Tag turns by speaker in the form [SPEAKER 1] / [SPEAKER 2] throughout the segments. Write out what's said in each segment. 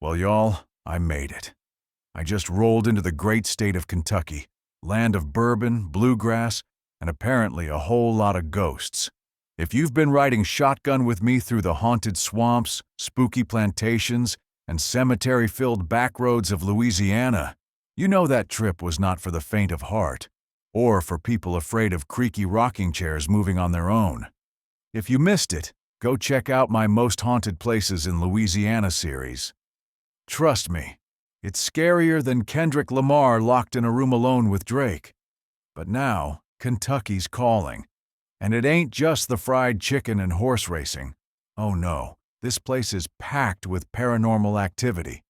[SPEAKER 1] Well, y'all, I made it. I just rolled into the great state of Kentucky, land of bourbon, bluegrass, and apparently a whole lot of ghosts. If you've been riding shotgun with me through the haunted swamps, spooky plantations, and cemetery-filled backroads of Louisiana, you know that trip was not for the faint of heart, or for people afraid of creaky rocking chairs moving on their own. If you missed it, go check out my Most Haunted Places in Louisiana series. Trust me, it's scarier than Kendrick Lamar locked in a room alone with Drake. But now, Kentucky's calling. And it ain't just the fried chicken and horse racing. Oh no, this place is packed with paranormal activity.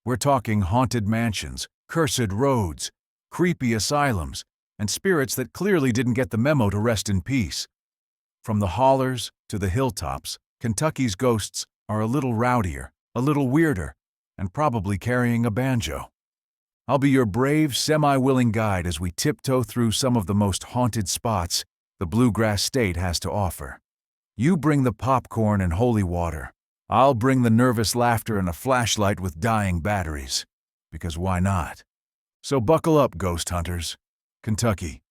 [SPEAKER 1] We're talking haunted mansions, cursed roads, creepy asylums, and spirits that clearly didn't get the memo to rest in peace. From the hollers to the hilltops, Kentucky's ghosts are a little rowdier, a little weirder, and probably carrying a banjo. I'll be your brave, semi-willing guide as we tiptoe through some of the most haunted spots the Bluegrass State has to offer. You bring the popcorn and holy water. I'll bring the nervous laughter and a flashlight with dying batteries. Because why not? So buckle up, ghost hunters. Kentucky.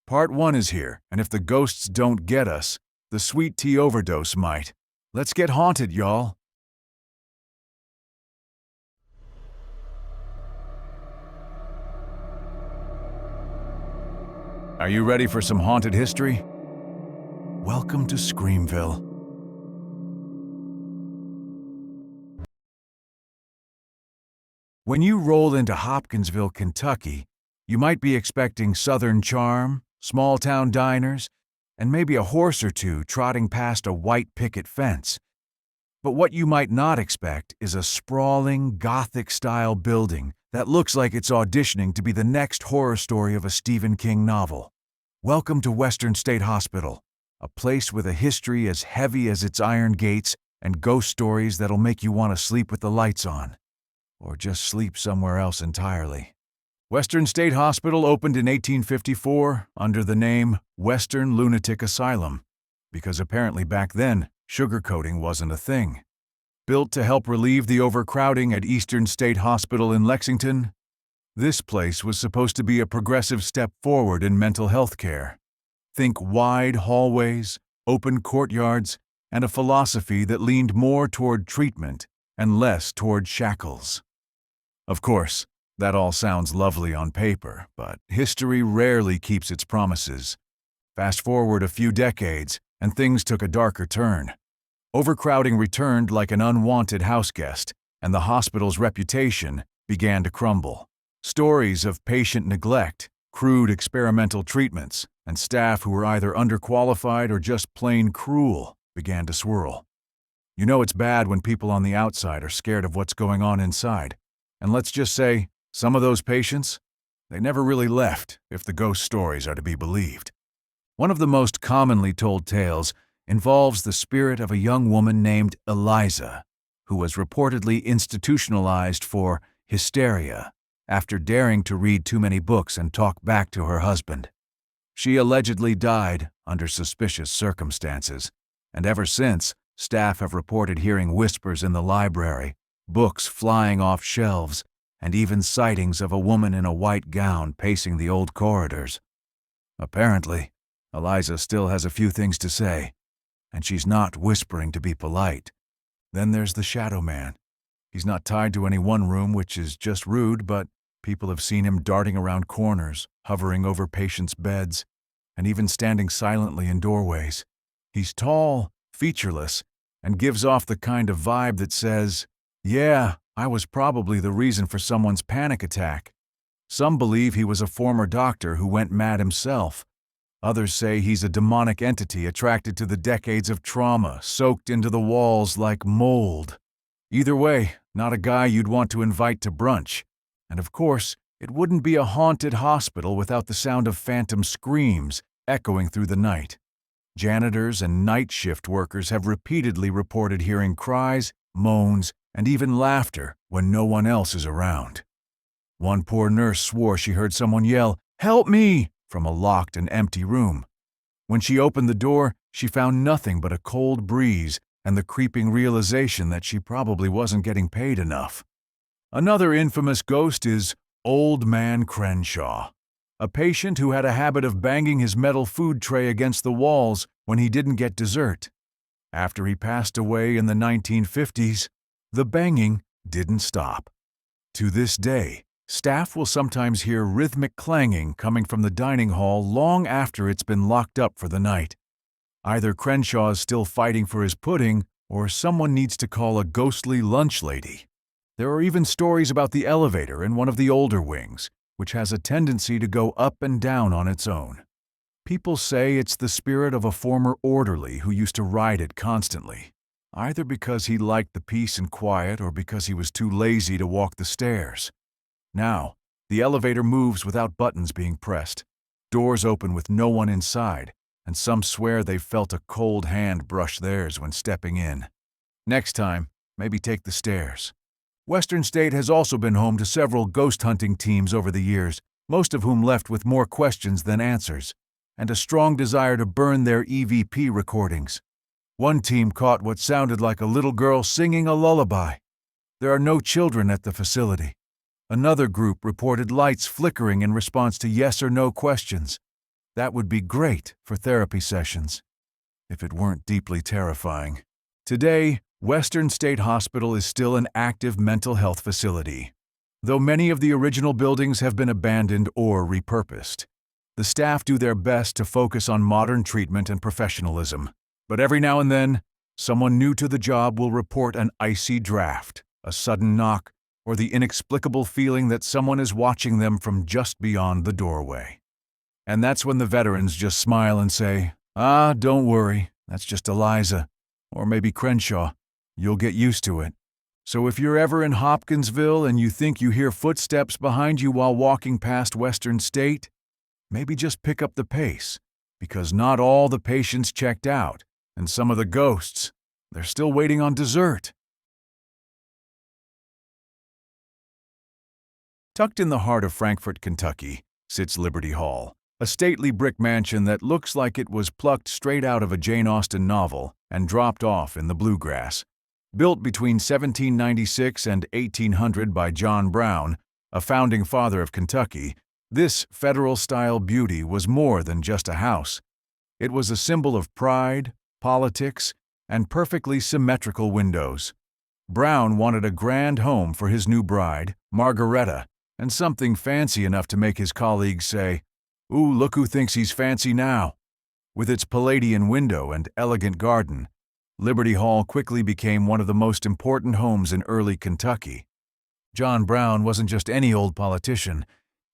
[SPEAKER 1] Part 1 is here, and if the ghosts don't get us, the sweet tea overdose might. Let's get haunted, y'all. Are you ready for some haunted history? Welcome to Screamville. When you roll into Hopkinsville, Kentucky, you might be expecting Southern charm, small-town diners, and maybe a horse or two trotting past a white picket fence. But what you might not expect is a sprawling, Gothic-style building that looks like it's auditioning to be the next horror story of a Stephen King novel. Welcome to Western State Hospital, a place with a history as heavy as its iron gates and ghost stories that'll make you want to sleep with the lights on. Or just sleep somewhere else entirely. Western State Hospital opened in 1854 under the name Western Lunatic Asylum, because apparently back then, sugarcoating wasn't a thing. Built to help relieve the overcrowding at Eastern State Hospital in Lexington, this place was supposed to be a progressive step forward in mental health care. Think wide hallways, open courtyards, and a philosophy that leaned more toward treatment and less toward shackles. Of course, that all sounds lovely on paper, but history rarely keeps its promises. Fast forward a few decades, and things took a darker turn. Overcrowding returned like an unwanted houseguest, and the hospital's reputation began to crumble. Stories of patient neglect, crude experimental treatments, and staff who were either underqualified or just plain cruel began to swirl. You know it's bad when people on the outside are scared of what's going on inside. And let's just say, some of those patients, they never really left, if the ghost stories are to be believed. One of the most commonly told tales involves the spirit of a young woman named Eliza, who was reportedly institutionalized for hysteria after daring to read too many books and talk back to her husband. She allegedly died under suspicious circumstances, and ever since, staff have reported hearing whispers in the library, books flying off shelves, and even sightings of a woman in a white gown pacing the old corridors. Apparently, Eliza still has a few things to say, and she's not whispering to be polite. Then there's the Shadow Man. He's not tied to any one room, which is just rude, but people have seen him darting around corners, hovering over patients' beds, and even standing silently in doorways. He's tall, featureless, and gives off the kind of vibe that says, "Yeah, I was probably the reason for someone's panic attack." Some believe he was a former doctor who went mad himself. Others say he's a demonic entity attracted to the decades of trauma soaked into the walls like mold. Either way, not a guy you'd want to invite to brunch. And of course, it wouldn't be a haunted hospital without the sound of phantom screams echoing through the night. Janitors and night shift workers have repeatedly reported hearing cries, moans, and even laughter when no one else is around. One poor nurse swore she heard someone yell, "Help me!" from a locked and empty room. When she opened the door, she found nothing but a cold breeze and the creeping realization that she probably wasn't getting paid enough. Another infamous ghost is Old Man Crenshaw, a patient who had a habit of banging his metal food tray against the walls when he didn't get dessert. After he passed away in the 1950s, the banging didn't stop. To this day, staff will sometimes hear rhythmic clanging coming from the dining hall long after it's been locked up for the night. Either Crenshaw is still fighting for his pudding, or someone needs to call a ghostly lunch lady. There are even stories about the elevator in one of the older wings, which has a tendency to go up and down on its own. People say it's the spirit of a former orderly who used to ride it constantly, either because he liked the peace and quiet or because he was too lazy to walk the stairs. Now, the elevator moves without buttons being pressed. Doors open with no one inside, and some swear they've felt a cold hand brush theirs when stepping in. Next time, maybe take the stairs. Western State has also been home to several ghost hunting teams over the years, most of whom left with more questions than answers, and a strong desire to burn their EVP recordings. One team caught what sounded like a little girl singing a lullaby. There are no children at the facility. Another group reported lights flickering in response to yes or no questions. That would be great for therapy sessions, if it weren't deeply terrifying. Today, Western State Hospital is still an active mental health facility, though many of the original buildings have been abandoned or repurposed. The staff do their best to focus on modern treatment and professionalism, but every now and then, someone new to the job will report an icy draft, a sudden knock, or the inexplicable feeling that someone is watching them from just beyond the doorway. And that's when the veterans just smile and say, "Ah, don't worry, that's just Eliza, or maybe Crenshaw. You'll get used to it." So if you're ever in Hopkinsville and you think you hear footsteps behind you while walking past Western State, maybe just pick up the pace, because not all the patients checked out, and some of the ghosts, they're still waiting on dessert. Tucked in the heart of Frankfort, Kentucky, sits Liberty Hall, a stately brick mansion that looks like it was plucked straight out of a Jane Austen novel and dropped off in the bluegrass. Built between 1796 and 1800 by John Brown, a founding father of Kentucky, this federal-style beauty was more than just a house. It was a symbol of pride, politics, and perfectly symmetrical windows. Brown wanted a grand home for his new bride, Margaretta, and something fancy enough to make his colleagues say, "Ooh, look who thinks he's fancy now." With its Palladian window and elegant garden, Liberty Hall quickly became one of the most important homes in early Kentucky. John Brown wasn't just any old politician.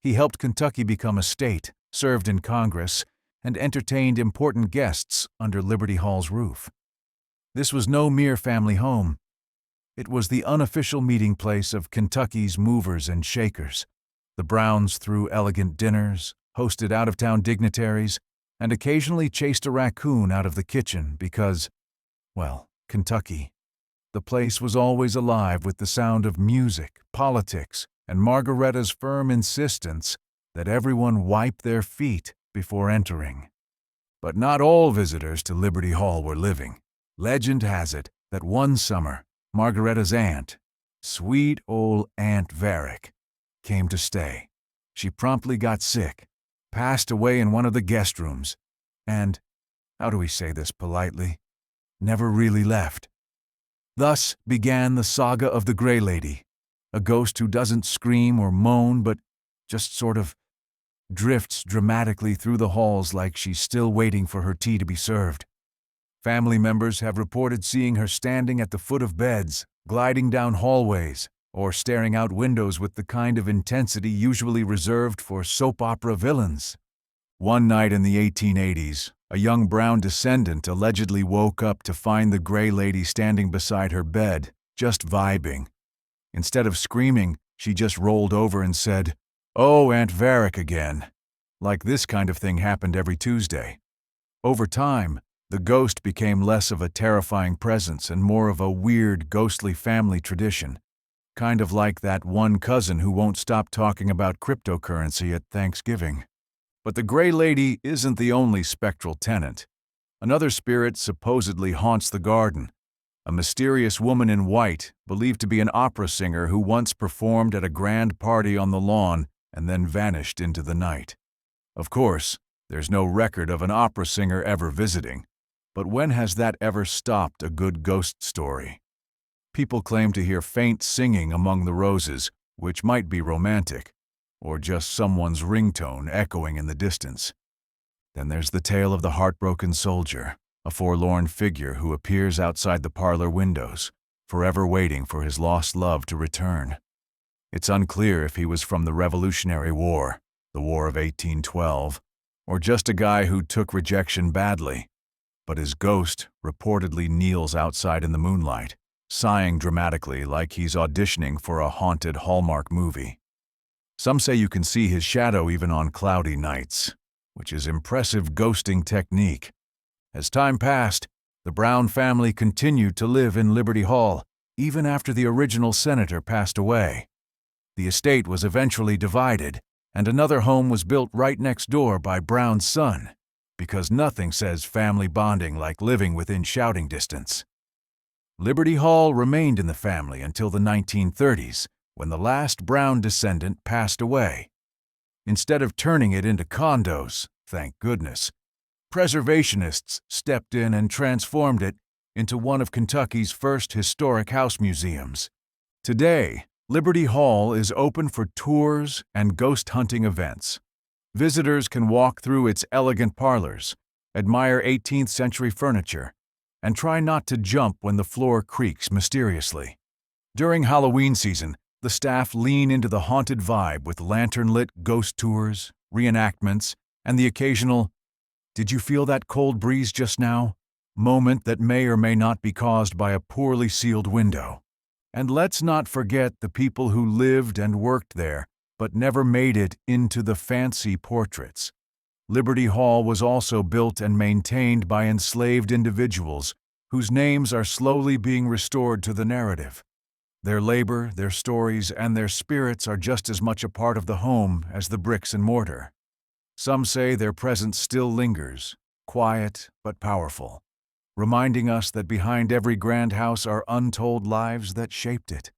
[SPEAKER 1] He helped Kentucky become a state, served in Congress, and entertained important guests under Liberty Hall's roof. This was no mere family home. It was the unofficial meeting place of Kentucky's movers and shakers. The Browns threw elegant dinners, hosted out-of-town dignitaries, and occasionally chased a raccoon out of the kitchen because, well, Kentucky. The place was always alive with the sound of music, politics, and Margaretta's firm insistence that everyone wipe their feet before entering. But not all visitors to Liberty Hall were living. Legend has it that one summer, Margaretta's aunt, sweet old Aunt Varick, came to stay. She promptly got sick, passed away in one of the guest rooms, and, how do we say this politely, never really left. Thus began the saga of the Gray Lady, a ghost who doesn't scream or moan but just sort of drifts dramatically through the halls like she's still waiting for her tea to be served. Family members have reported seeing her standing at the foot of beds, gliding down hallways, or staring out windows with the kind of intensity usually reserved for soap opera villains. One night in the 1880s, a young Brown descendant allegedly woke up to find the Gray Lady standing beside her bed, just vibing. Instead of screaming, she just rolled over and said, "Oh, Aunt Varick again." Like this kind of thing happened every Tuesday. Over time, the ghost became less of a terrifying presence and more of a weird, ghostly family tradition, kind of like that one cousin who won't stop talking about cryptocurrency at Thanksgiving. But the Gray Lady isn't the only spectral tenant. Another spirit supposedly haunts the garden, a mysterious woman in white, believed to be an opera singer who once performed at a grand party on the lawn and then vanished into the night. Of course, there's no record of an opera singer ever visiting, but when has that ever stopped a good ghost story? People claim to hear faint singing among the roses, which might be romantic, or just someone's ringtone echoing in the distance. Then there's the tale of the heartbroken soldier, a forlorn figure who appears outside the parlor windows, forever waiting for his lost love to return. It's unclear if he was from the Revolutionary War, the War of 1812, or just a guy who took rejection badly, but his ghost reportedly kneels outside in the moonlight, sighing dramatically like he's auditioning for a haunted Hallmark movie. Some say you can see his shadow even on cloudy nights, which is impressive ghosting technique. As time passed, the Brown family continued to live in Liberty Hall, even after the original senator passed away. The estate was eventually divided, and another home was built right next door by Brown's son, because nothing says family bonding like living within shouting distance. Liberty Hall remained in the family until the 1930s, when the last Brown descendant passed away. Instead of turning it into condos, thank goodness, preservationists stepped in and transformed it into one of Kentucky's first historic house museums. Today, Liberty Hall is open for tours and ghost hunting events. Visitors can walk through its elegant parlors, admire 18th century furniture, and try not to jump when the floor creaks mysteriously. During Halloween season, the staff lean into the haunted vibe with lantern-lit ghost tours, reenactments, and the occasional, "Did you feel that cold breeze just now?" moment that may or may not be caused by a poorly sealed window. And let's not forget the people who lived and worked there, but never made it into the fancy portraits. Liberty Hall was also built and maintained by enslaved individuals whose names are slowly being restored to the narrative. Their labor, their stories, and their spirits are just as much a part of the home as the bricks and mortar. Some say their presence still lingers, quiet but powerful, reminding us that behind every grand house are untold lives that shaped it.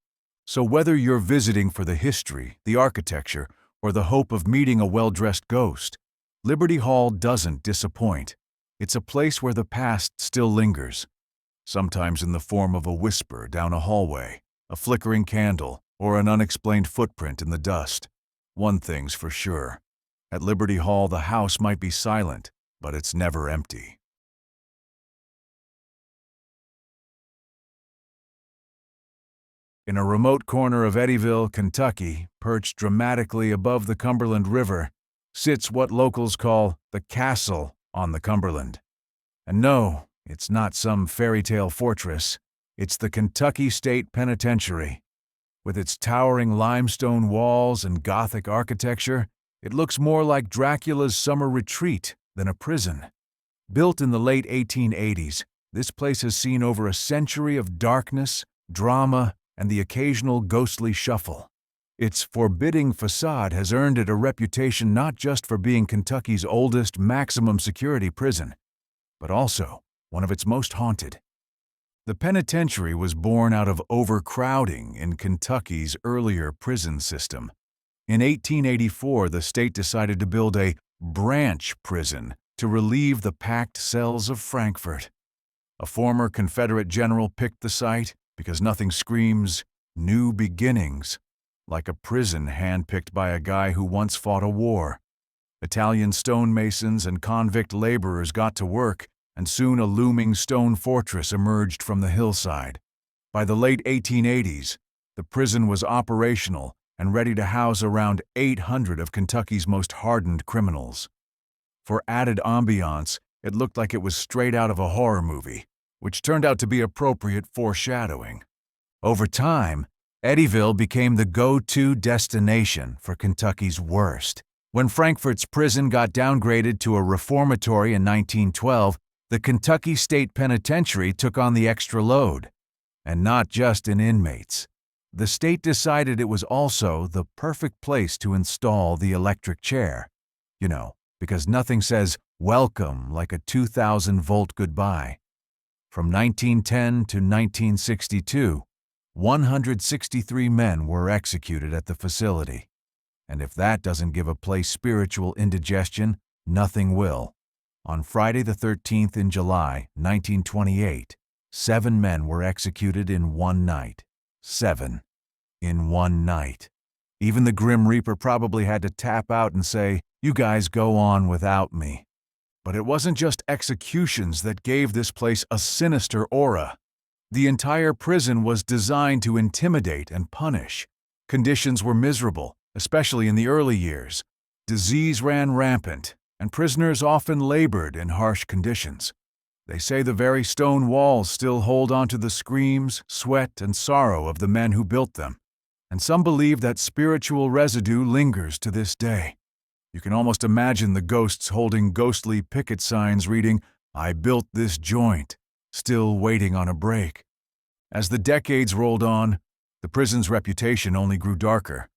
[SPEAKER 1] So whether you're visiting for the history, the architecture, or the hope of meeting a well-dressed ghost, Liberty Hall doesn't disappoint. It's a place where the past still lingers, sometimes in the form of a whisper down a hallway, a flickering candle, or an unexplained footprint in the dust. One thing's for sure. At Liberty Hall, the house might be silent, but it's never empty. In a remote corner of Eddyville, Kentucky, perched dramatically above the Cumberland River, sits what locals call the Castle on the Cumberland. And no, it's not some fairy tale fortress. It's the Kentucky State Penitentiary. With its towering limestone walls and Gothic architecture, it looks more like Dracula's summer retreat than a prison. Built in the late 1880s, this place has seen over a century of darkness, drama, and the occasional ghostly shuffle. Its forbidding facade has earned it a reputation not just for being Kentucky's oldest maximum security prison, but also one of its most haunted. The penitentiary was born out of overcrowding in Kentucky's earlier prison system. In 1884, the state decided to build a branch prison to relieve the packed cells of Frankfort. A former Confederate general picked the site because nothing screams new beginnings like a prison handpicked by a guy who once fought a war. Italian stonemasons and convict laborers got to work, and soon a looming stone fortress emerged from the hillside. By the late 1880s, the prison was operational and ready to house around 800 of Kentucky's most hardened criminals. For added ambiance, it looked like it was straight out of a horror movie, which turned out to be appropriate foreshadowing. Over time, Eddyville became the go-to destination for Kentucky's worst. When Frankfort's prison got downgraded to a reformatory in 1912, the Kentucky State Penitentiary took on the extra load. And not just in inmates. The state decided it was also the perfect place to install the electric chair. Because nothing says welcome like a 2,000-volt goodbye. From 1910 to 1962, 163 men were executed at the facility. And if that doesn't give a place spiritual indigestion, nothing will. On Friday the 13th in July, 1928, 7 men were executed in one night. 7. In one night. Even the Grim Reaper probably had to tap out and say, "You guys go on without me." But it wasn't just executions that gave this place a sinister aura. The entire prison was designed to intimidate and punish. Conditions were miserable, especially in the early years. Disease ran rampant, and prisoners often labored in harsh conditions. They say the very stone walls still hold onto the screams, sweat, and sorrow of the men who built them. And some believe that spiritual residue lingers to this day. You can almost imagine the ghosts holding ghostly picket signs reading, "I built this joint," still waiting on a break. As the decades rolled on, the prison's reputation only grew darker.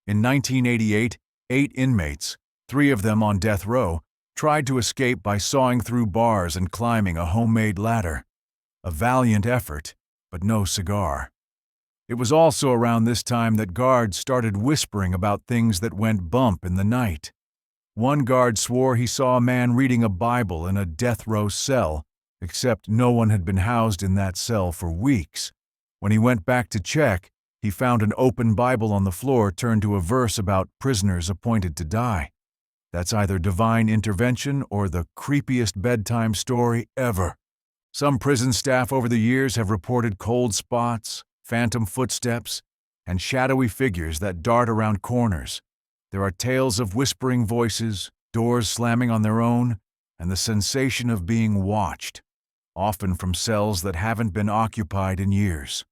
[SPEAKER 1] In 1988, 8 inmates, 3 of them on death row, tried to escape by sawing through bars and climbing a homemade ladder. A valiant effort, but no cigar. It was also around this time that guards started whispering about things that went bump in the night. One guard swore he saw a man reading a Bible in a death row cell, except no one had been housed in that cell for weeks. When he went back to check, he found an open Bible on the floor turned to a verse about prisoners appointed to die. That's either divine intervention or the creepiest bedtime story ever. Some prison staff over the years have reported cold spots, phantom footsteps, and shadowy figures that dart around corners. There are tales of whispering voices, doors slamming on their own, and the sensation of being watched, often from cells that haven't been occupied in years.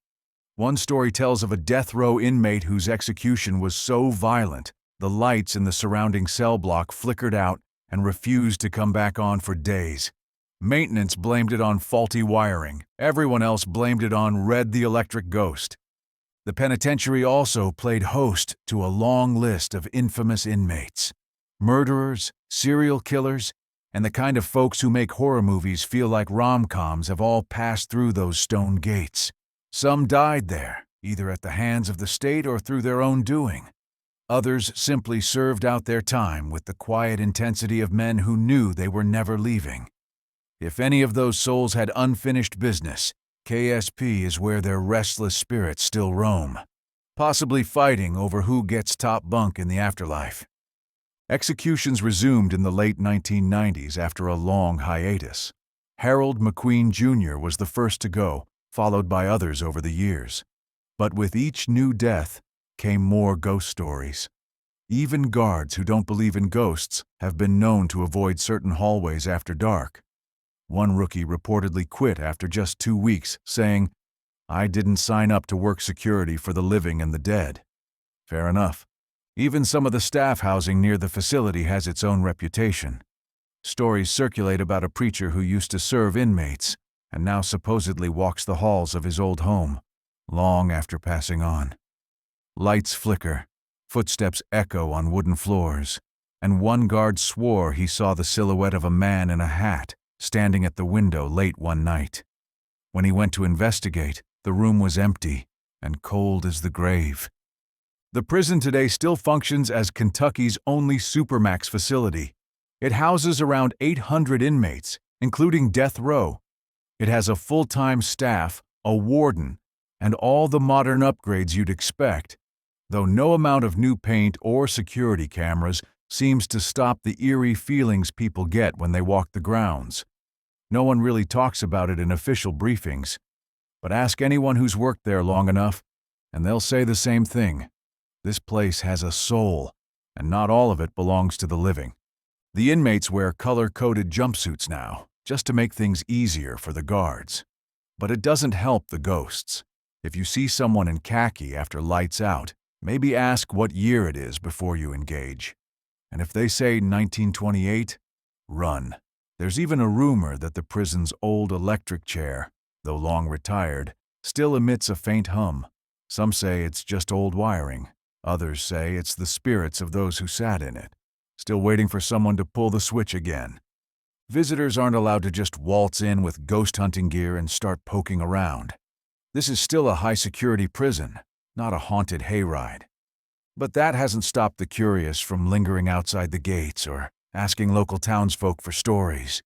[SPEAKER 1] One story tells of a death row inmate whose execution was so violent, the lights in the surrounding cell block flickered out and refused to come back on for days. Maintenance blamed it on faulty wiring. Everyone else blamed it on Red the Electric Ghost. The penitentiary also played host to a long list of infamous inmates. Murderers, serial killers, and the kind of folks who make horror movies feel like rom-coms have all passed through those stone gates. Some died there, either at the hands of the state or through their own doing. Others simply served out their time with the quiet intensity of men who knew they were never leaving. If any of those souls had unfinished business, KSP is where their restless spirits still roam, possibly fighting over who gets top bunk in the afterlife. Executions resumed in the late 1990s after a long hiatus. Harold McQueen Jr. was the first to go, followed by others over the years. But with each new death came more ghost stories. Even guards who don't believe in ghosts have been known to avoid certain hallways after dark. One rookie reportedly quit after just 2 weeks, saying, "I didn't sign up to work security for the living and the dead." Fair enough. Even some of the staff housing near the facility has its own reputation. Stories circulate about a preacher who used to serve inmates and now supposedly walks the halls of his old home, long after passing on. Lights flicker, footsteps echo on wooden floors, and one guard swore he saw the silhouette of a man in a hat standing at the window late one night. When he went to investigate, the room was empty and cold as the grave. The prison today still functions as Kentucky's only supermax facility. It houses around 800 inmates, including death row. It has a full-time staff, a warden, and all the modern upgrades you'd expect, though no amount of new paint or security cameras seems to stop the eerie feelings people get when they walk the grounds. No one really talks about it in official briefings, but ask anyone who's worked there long enough, and they'll say the same thing. This place has a soul, and not all of it belongs to the living. The inmates wear color-coded jumpsuits now, just to make things easier for the guards. But it doesn't help the ghosts. If you see someone in khaki after lights out, maybe ask what year it is before you engage. And if they say 1928, run. There's even a rumor that the prison's old electric chair, though long retired, still emits a faint hum. Some say it's just old wiring. Others say it's the spirits of those who sat in it, still waiting for someone to pull the switch again. Visitors aren't allowed to just waltz in with ghost hunting gear and start poking around. This is still a high-security prison, not a haunted hayride. But that hasn't stopped the curious from lingering outside the gates or asking local townsfolk for stories.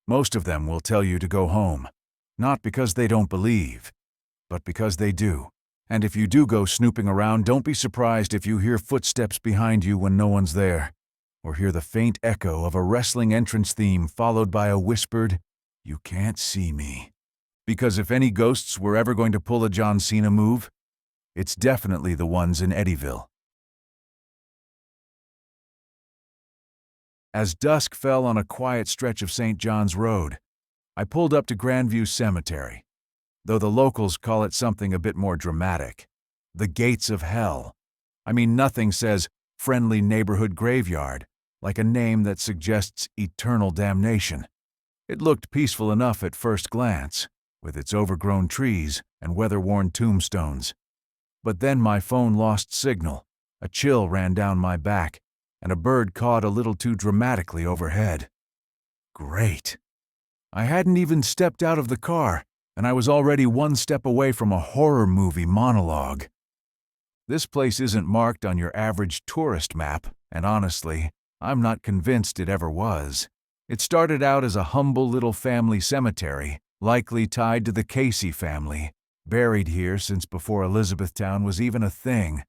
[SPEAKER 1] Most of them will tell you to go home, not because they don't believe, but because they do. And if you do go snooping around, don't be surprised if you hear footsteps behind you when no one's there, or hear the faint echo of a wrestling entrance theme followed by a whispered, "You can't see me." Because if any ghosts were ever going to pull a John Cena move, it's definitely the ones in Eddyville. As dusk fell on a quiet stretch of St. John's Road, I pulled up to Grandview Cemetery, though the locals call it something a bit more dramatic. The Gates of Hell. I mean, nothing says friendly neighborhood graveyard like a name that suggests eternal damnation. It looked peaceful enough at first glance, with its overgrown trees and weather-worn tombstones. But then my phone lost signal, a chill ran down my back, and a bird cawed a little too dramatically overhead. Great. I hadn't even stepped out of the car, and I was already one step away from a horror movie monologue. This place isn't marked on your average tourist map, and honestly, I'm not convinced it ever was. It started out as a humble little family cemetery, likely tied to the Casey family, buried here since before Elizabethtown was even a thing.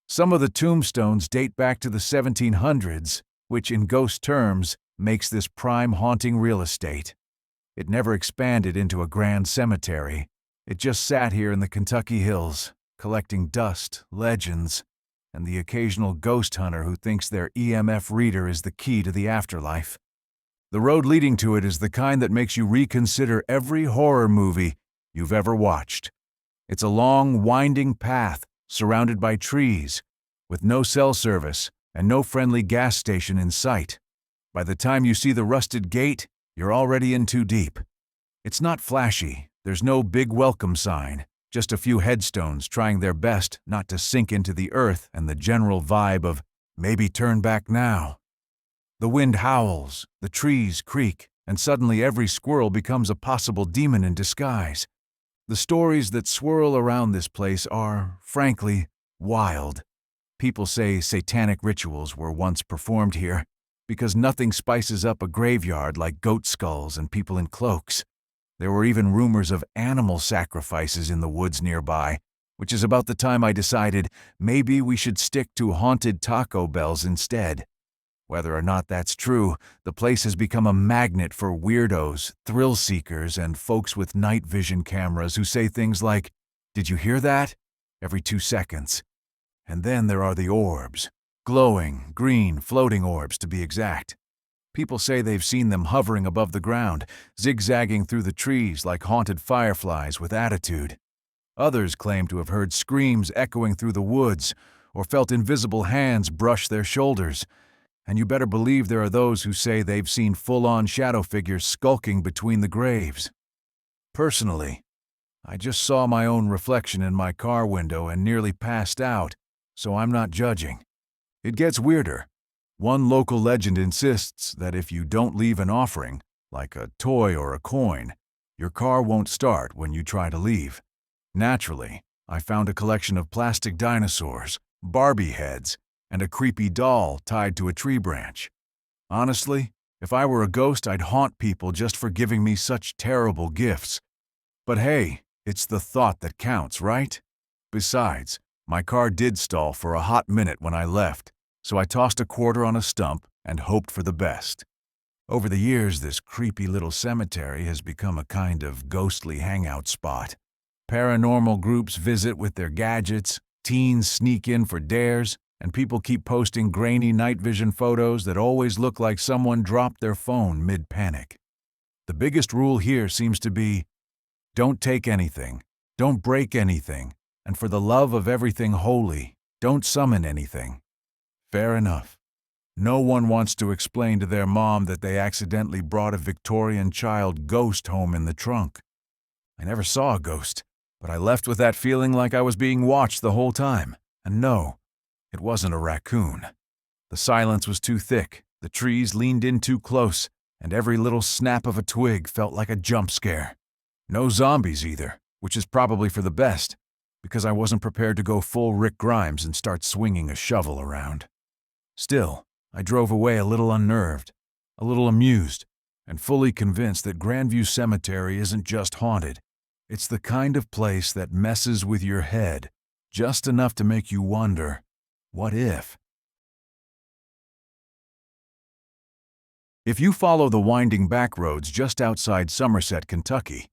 [SPEAKER 1] Some of the tombstones date back to the 1700s, which in ghost terms makes this prime haunting real estate. It never expanded into a grand cemetery. It just sat here in the Kentucky hills, collecting dust, legends, and the occasional ghost hunter who thinks their EMF reader is the key to the afterlife. The road leading to it is the kind that makes you reconsider every horror movie you've ever watched. It's a long, winding path surrounded by trees, with no cell service and no friendly gas station in sight. By the time you see the rusted gate, you're already in too deep. It's not flashy, there's no big welcome sign, just a few headstones trying their best not to sink into the earth and the general vibe of maybe turn back now. The wind howls, the trees creak, and suddenly every squirrel becomes a possible demon in disguise. The stories that swirl around this place are, frankly, wild. People say satanic rituals were once performed here, because nothing spices up a graveyard like goat skulls and people in cloaks. There were even rumors of animal sacrifices in the woods nearby, which is about the time I decided maybe we should stick to haunted Taco Bells instead. Whether or not that's true, the place has become a magnet for weirdos, thrill seekers, and folks with night vision cameras who say things like, "Did you hear that?" every 2 seconds. And then there are the orbs. Glowing, green, floating orbs to be exact. People say they've seen them hovering above the ground, zigzagging through the trees like haunted fireflies with attitude. Others claim to have heard screams echoing through the woods, or felt invisible hands brush their shoulders. And you better believe there are those who say they've seen full-on shadow figures skulking between the graves. Personally, I just saw my own reflection in my car window and nearly passed out, so I'm not judging. It gets weirder. One local legend insists that if you don't leave an offering, like a toy or a coin, your car won't start when you try to leave. Naturally, I found a collection of plastic dinosaurs, Barbie heads, and a creepy doll tied to a tree branch. Honestly, if I were a ghost, I'd haunt people just for giving me such terrible gifts. But hey, it's the thought that counts, right? Besides, my car did stall for a hot minute when I left, so I tossed a quarter on a stump and hoped for the best. Over the years, this creepy little cemetery has become a kind of ghostly hangout spot. Paranormal groups visit with their gadgets, teens sneak in for dares, and people keep posting grainy night vision photos that always look like someone dropped their phone mid-panic. The biggest rule here seems to be, don't take anything, don't break anything, and for the love of everything holy, don't summon anything. Fair enough. No one wants to explain to their mom that they accidentally brought a Victorian child ghost home in the trunk. I never saw a ghost, but I left with that feeling like I was being watched the whole time. And no, it wasn't a raccoon. The silence was too thick, the trees leaned in too close, and every little snap of a twig felt like a jump scare. No zombies either, which is probably for the best, because I wasn't prepared to go full Rick Grimes and start swinging a shovel around. Still, I drove away a little unnerved, a little amused, and fully convinced that Grandview Cemetery isn't just haunted. It's the kind of place that messes with your head, just enough to make you wonder, what if? If you follow the winding back roads just outside Somerset, Kentucky,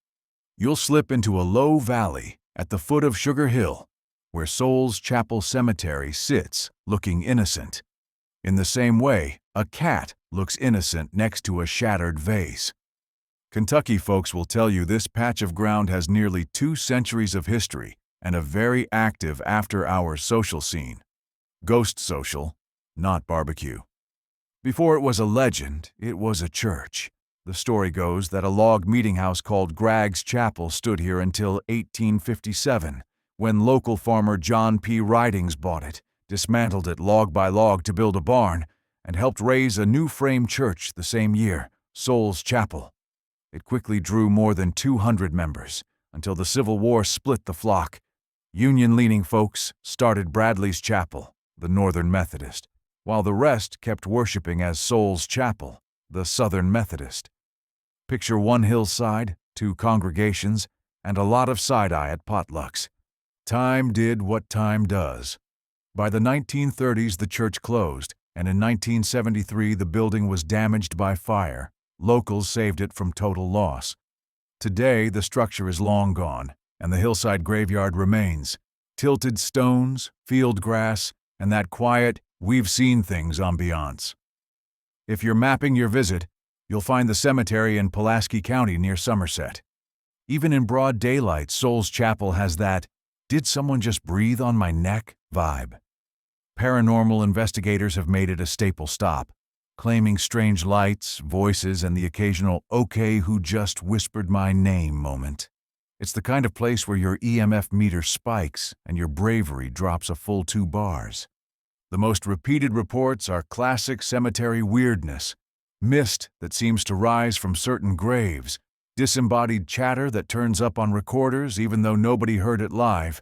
[SPEAKER 1] you'll slip into a low valley at the foot of Sugar Hill, where Souls Chapel Cemetery sits, looking innocent. In the same way, a cat looks innocent next to a shattered vase. Kentucky folks will tell you this patch of ground has nearly 2 centuries of history and a very active after-hours social scene. Ghost social, not barbecue. Before it was a legend, it was a church. The story goes that a log meeting house called Gragg's Chapel stood here until 1857, when local farmer John P. Ridings bought it, dismantled it log by log to build a barn, and helped raise a new frame church the same year, Souls Chapel. It quickly drew more than 200 members, until the Civil War split the flock. Union-leaning folks started Bradley's Chapel, the Northern Methodist, while the rest kept worshiping as Souls Chapel, the Southern Methodist. Picture one hillside, 2 congregations, and a lot of side-eye at potlucks. Time did what time does. By the 1930s, the church closed, and in 1973 the building was damaged by fire. Locals saved it from total loss. Today, the structure is long gone, and the hillside graveyard remains. Tilted stones, field grass, and that quiet, we've seen things ambiance. If you're mapping your visit, you'll find the cemetery in Pulaski County near Somerset. Even in broad daylight, Souls Chapel has that "did someone just breathe on my neck" vibe. Paranormal investigators have made it a staple stop, claiming strange lights, voices, and the occasional "okay, who just whispered my name" moment. It's the kind of place where your EMF meter spikes and your bravery drops a full 2 bars. The most repeated reports are classic cemetery weirdness, mist that seems to rise from certain graves, disembodied chatter that turns up on recorders even though nobody heard it live,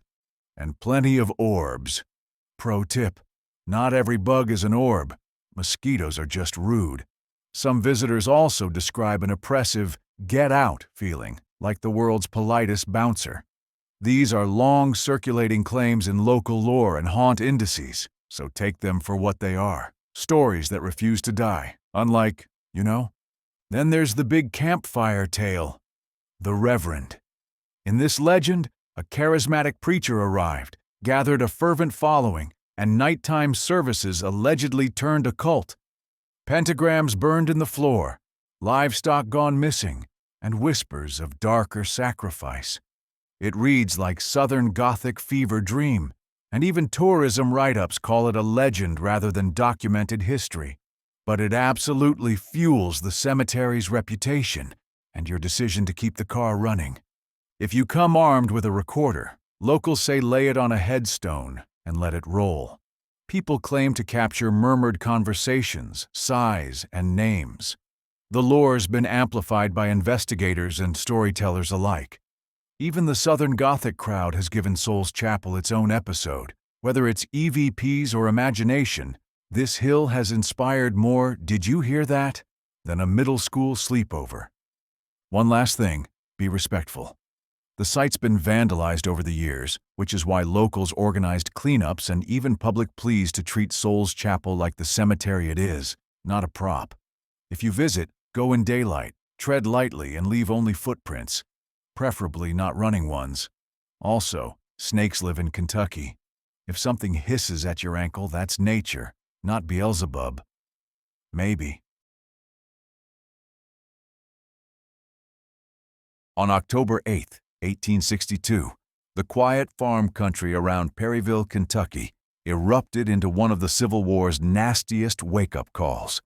[SPEAKER 1] and plenty of orbs. Pro tip: not every bug is an orb. Mosquitoes are just rude. Some visitors also describe an oppressive "get out" feeling, like the world's politest bouncer. These are long circulating claims in local lore and haunt indices, so take them for what they are. Stories that refuse to die, unlike, Then there's the big campfire tale. The Reverend. In this legend, a charismatic preacher arrived, gathered a fervent following, and nighttime services allegedly turned occult. Pentagrams burned in the floor, livestock gone missing, and whispers of darker sacrifice. It reads like Southern Gothic fever dream, and even tourism write-ups call it a legend rather than documented history. But it absolutely fuels the cemetery's reputation and your decision to keep the car running. If you come armed with a recorder, locals say lay it on a headstone and let it roll. People claim to capture murmured conversations, sighs, and names. The lore's been amplified by investigators and storytellers alike. Even the Southern Gothic crowd has given Souls Chapel its own episode. Whether it's EVPs or imagination, this hill has inspired more "did you hear that?" than a middle school sleepover. One last thing, be respectful. The site's been vandalized over the years, which is why locals organized cleanups and even public pleas to treat Souls Chapel like the cemetery it is, not a prop. If you visit, go in daylight, tread lightly, and leave only footprints, preferably not running ones. Also, snakes live in Kentucky. If something hisses at your ankle, that's nature, not Beelzebub. Maybe. On October 8, 1862, the quiet farm country around Perryville, Kentucky, erupted into one of the Civil War's nastiest wake-up calls.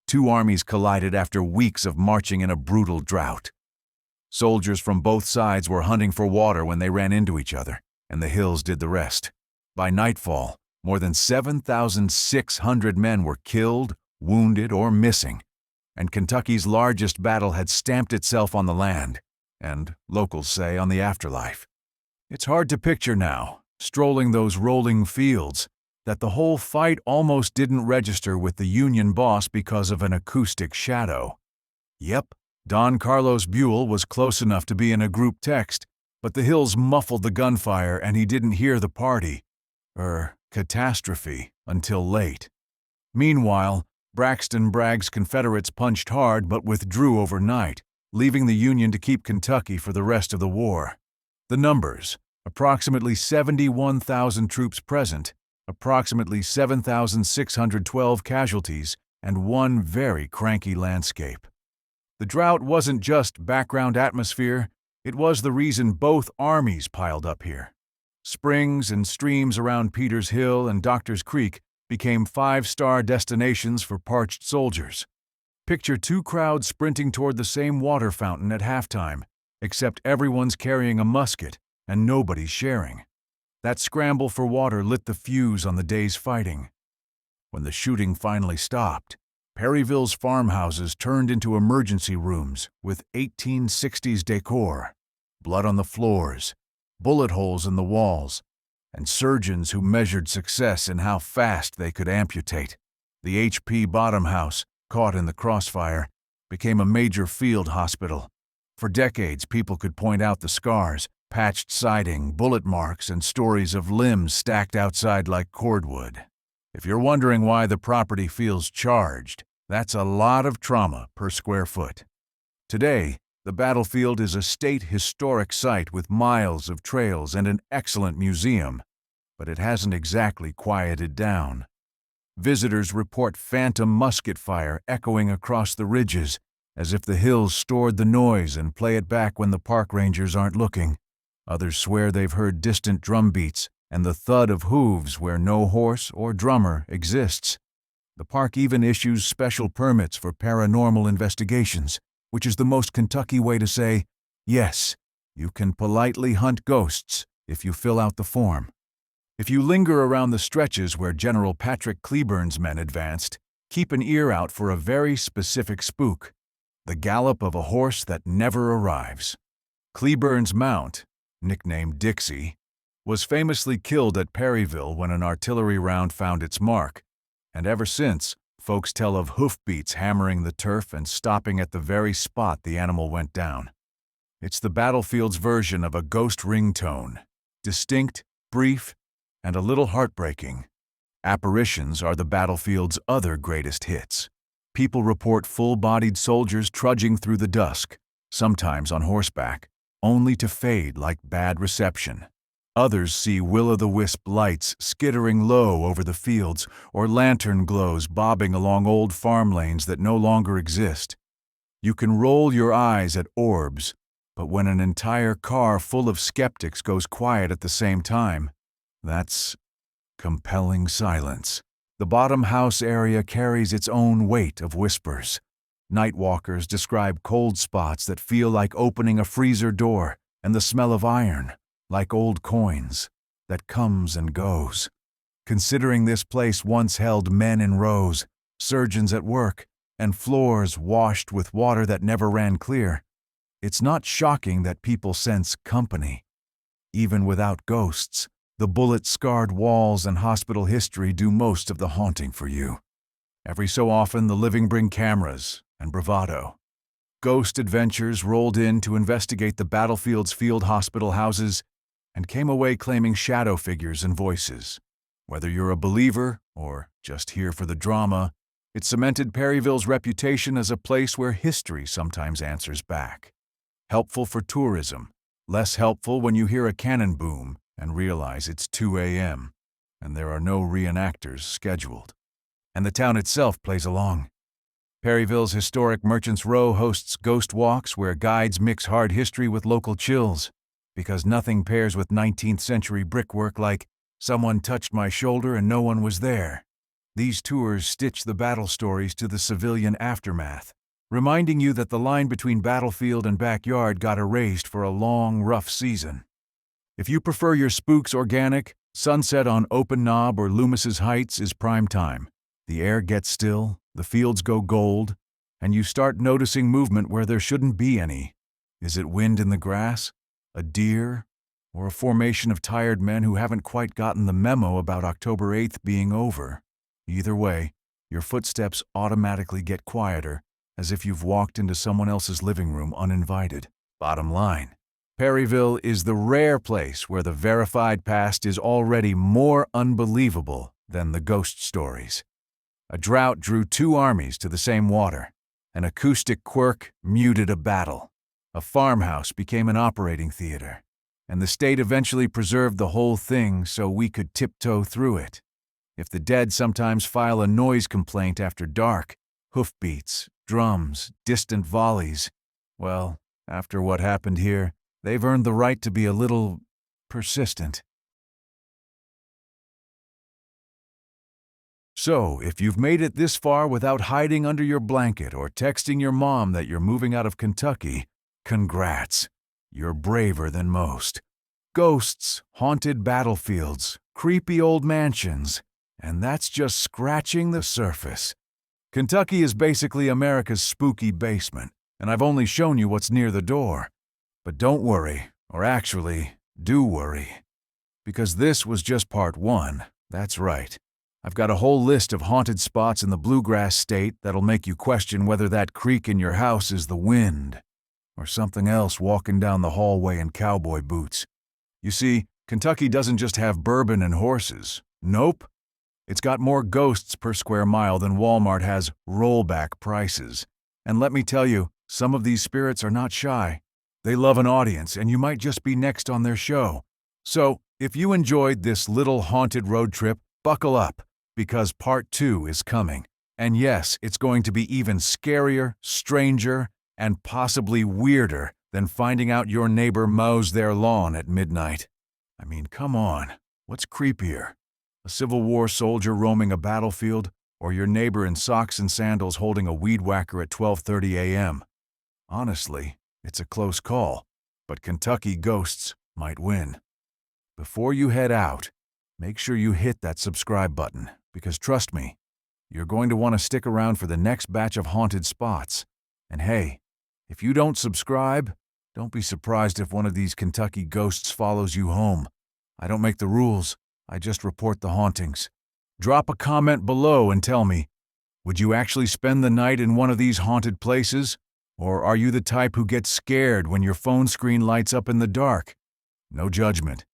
[SPEAKER 1] 2 armies collided after weeks of marching in a brutal drought. Soldiers from both sides were hunting for water when they ran into each other, and the hills did the rest. By nightfall, more than 7,600 men were killed, wounded, or missing. and Kentucky's largest battle had stamped itself on the land, and, locals say, on the afterlife. It's hard to picture now, strolling those rolling fields, that the whole fight almost didn't register with the Union boss because of an acoustic shadow. Yep, Don Carlos Buell was close enough to be in a group text, but the hills muffled the gunfire and he didn't hear the catastrophe, until late. Meanwhile, Braxton Bragg's Confederates punched hard but withdrew overnight, leaving the Union to keep Kentucky for the rest of the war. The numbers: approximately 71,000 troops present, approximately 7,612 casualties, and one very cranky landscape. The drought wasn't just background atmosphere, it was the reason both armies piled up here. Springs and streams around Peters Hill and Doctors Creek became five-star destinations for parched soldiers. Picture two crowds sprinting toward the same water fountain at halftime, except everyone's carrying a musket and nobody's sharing. That scramble for water lit the fuse on the day's fighting. When the shooting finally stopped, Perryville's farmhouses turned into emergency rooms with 1860s decor, blood on the floors, bullet holes in the walls, and surgeons who measured success in how fast they could amputate. The H.P. Bottom House, caught in the crossfire, became a major field hospital. For decades, people could point out the scars, patched siding, bullet marks, and stories of limbs stacked outside like cordwood. If you're wondering why the property feels charged, that's a lot of trauma per square foot. Today, the battlefield is a state historic site with miles of trails and an excellent museum, but it hasn't exactly quieted down. Visitors report phantom musket fire echoing across the ridges, as if the hills stored the noise and play it back when the park rangers aren't looking. Others swear they've heard distant drum beats and the thud of hooves where no horse or drummer exists. The park even issues special permits for paranormal investigations, which is the most Kentucky way to say, yes, you can politely hunt ghosts if you fill out the form. If you linger around the stretches where General Patrick Cleburne's men advanced, keep an ear out for a very specific spook: the gallop of a horse that never arrives. Cleburne's mount, nicknamed Dixie, was famously killed at Perryville when an artillery round found its mark, and ever since, folks tell of hoofbeats hammering the turf and stopping at the very spot the animal went down. It's the battlefield's version of a ghost ringtone, distinct, brief, and a little heartbreaking. Apparitions are the battlefield's other greatest hits. People report full-bodied soldiers trudging through the dusk, sometimes on horseback, only to fade like bad reception. Others see will-o'-the-wisp lights skittering low over the fields or lantern glows bobbing along old farm lanes that no longer exist. You can roll your eyes at orbs, but when an entire car full of skeptics goes quiet at the same time, that's compelling silence. The bottom house area carries its own weight of whispers. Nightwalkers describe cold spots that feel like opening a freezer door, and the smell of iron, like old coins, that comes and goes. Considering this place once held men in rows, surgeons at work, and floors washed with water that never ran clear, it's not shocking that people sense company. Even without ghosts, the bullet-scarred walls and hospital history do most of the haunting for you. Every so often, the living bring cameras and bravado. Ghost adventures rolled in to investigate the battlefield's field hospital houses and came away claiming shadow figures and voices. Whether you're a believer or just here for the drama, it cemented Perryville's reputation as a place where history sometimes answers back. Helpful for tourism, less helpful when you hear a cannon boom and realize it's 2 a.m. and there are no reenactors scheduled. And the town itself plays along. Perryville's historic Merchants Row hosts ghost walks where guides mix hard history with local chills, because nothing pairs with 19th century brickwork like "someone touched my shoulder and no one was there." These tours stitch the battle stories to the civilian aftermath, reminding you that the line between battlefield and backyard got erased for a long, rough season. If you prefer your spooks organic, sunset on Open Knob or Loomis's Heights is prime time. The air gets still, the fields go gold, and you start noticing movement where there shouldn't be any. Is it wind in the grass? A deer? Or a formation of tired men who haven't quite gotten the memo about October 8th being over? Either way, your footsteps automatically get quieter, as if you've walked into someone else's living room uninvited. Bottom line, Perryville is the rare place where the verified past is already more unbelievable than the ghost stories. A drought drew two armies to the same water. An acoustic quirk muted a battle. A farmhouse became an operating theater. And the state eventually preserved the whole thing so we could tiptoe through it. If the dead sometimes file a noise complaint after dark, hoofbeats, drums, distant volleys, well, after what happened here, they've earned the right to be a little persistent. So, if you've made it this far without hiding under your blanket or texting your mom that you're moving out of Kentucky, congrats. You're braver than most. Ghosts, haunted battlefields, creepy old mansions, and that's just scratching the surface. Kentucky is basically America's spooky basement, and I've only shown you what's near the door. But don't worry, or actually, do worry. Because this was just part one, that's right. I've got a whole list of haunted spots in the Bluegrass State that'll make you question whether that creak in your house is the wind, or something else walking down the hallway in cowboy boots. You see, Kentucky doesn't just have bourbon and horses. Nope. It's got more ghosts per square mile than Walmart has rollback prices. And let me tell you, some of these spirits are not shy. They love an audience, and you might just be next on their show. So, if you enjoyed this little haunted road trip, buckle up, because part 2 is coming. And yes, it's going to be even scarier, stranger, and possibly weirder than finding out your neighbor mows their lawn at midnight. I mean, come on, what's creepier? A Civil War soldier roaming a battlefield, or your neighbor in socks and sandals holding a weed whacker at 12:30 a.m.? Honestly, it's a close call, but Kentucky ghosts might win. Before you head out, make sure you hit that subscribe button, because trust me, you're going to want to stick around for the next batch of haunted spots. And hey, if you don't subscribe, don't be surprised if one of these Kentucky ghosts follows you home. I don't make the rules, I just report the hauntings. Drop a comment below and tell me, would you actually spend the night in one of these haunted places? Or are you the type who gets scared when your phone screen lights up in the dark? No judgment,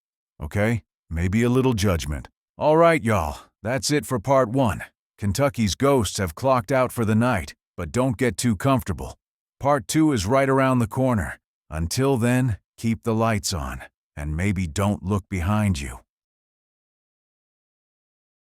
[SPEAKER 1] okay? Maybe a little judgment. All right, y'all, that's it for part 1. Kentucky's ghosts have clocked out for the night, but don't get too comfortable. Part 2 is right around the corner. Until then, keep the lights on, and maybe don't look behind you.